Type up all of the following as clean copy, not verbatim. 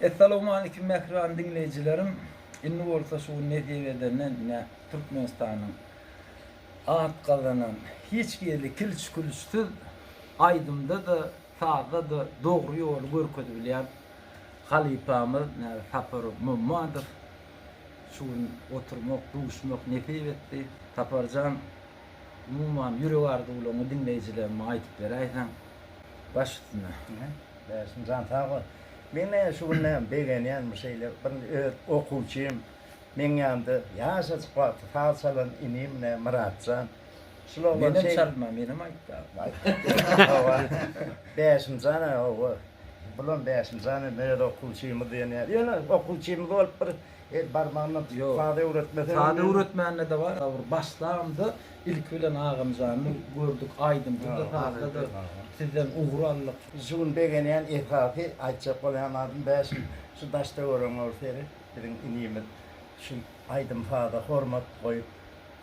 Esselamu aleyküm mehran dinleyicilerim. İnni olsa şu netiveden ne Türkmenistan'ın ağıt kazanan hiç geldi kilç külçtü Aydın'da da sağda da doğru yolu görködü bilen halifamız Tapar Mummadır. Şun oturmak, duşmak nefib etti. Taparcan umuman yürü vardı ulanı dinleyicilerime aytıp vereysen baş üstüne. Dersin can tağı. Men ne şu ne begenen bir şeyler. Ben okuyucuyum. Men yandı. Yaşa çıkart. Falsalan inim ne Muratcan. Benim çalma, benim ayıptı. Dersin canı o. Bulan dersin canı ne okuyucuyum diye ne. Yani okuyucuyum olup bir barmağına sade öğretmeden. Sade öğretmenle de var. Başlarımda ilk bilen ağamızanı gördük Aydın'da da sağda da sizden uğurallık. Şun begenen ihafı aytacak olan adım dersin. Şu daşta öğren ortaya. Dedim iniyim. Şu Aydın fada hormat koyup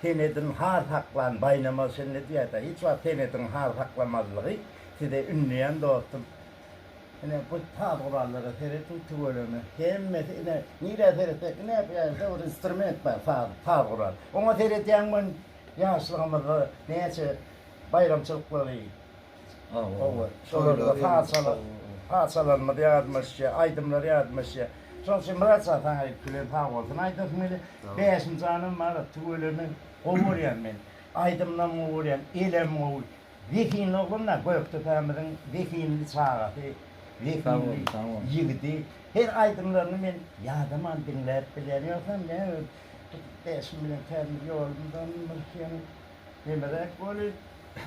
tenedin har haklan baynama sen ne diye de hiç var tenedin har haklamazlığı size ünlüyen doğdum. Yani bu ta oralara tereddüt bölümü. Hem ne nire tereddüt ne yapıyor? O instrument var ta oralar. Ona tereddüyen ben yaşlığımda neyse bayramçılıkları. Olur. Sonra fatsalanma yardımcı ya, aydımlar yardımcı ya. Sonuçta Murat zaten gülen ta olsun. Aydın mıydı? Beşim canım var. Tüvölümü kovuruyan ben. Aydımla mı vuruyan, elem mi vuruyan. Vikinli oğlumla Göktürk'ümüzün vikinli çağı. Vikinli yigidi. Her aydımlarını ben yadımdan dinler bileniyorsam ne beşim bilen kendi yolumdan mırkıyanı demerek böyle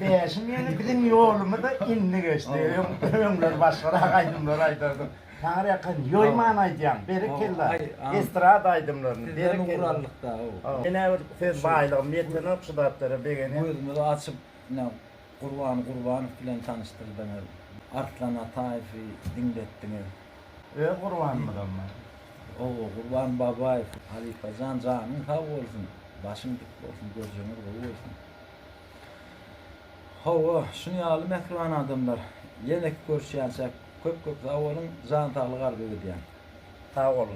beşim yani bizim yolumu da inni geçti. Ömürler başlara aydımlar aydırdım. Tanrı yakın yoyman aydıyam. Berekella. Estrada aydımlarını. Sizden uğurallıkta o. Yine söz bağlığım yetmeni okşudatları begeni. Buyurun açıp kurban filan tanıştırdım. Arslan Atayf'ı dinlettiniz. Kurban mı da O Kurban Babayev, Halife Can'ın sağ olsun. Başın dik olsun, gözünür bol olsun. Hava, şunu yağlı mehriban adamlar. Yenek görüşeceksek köp sağ olun, can sağlığı arzu ediyen. Sağ olun.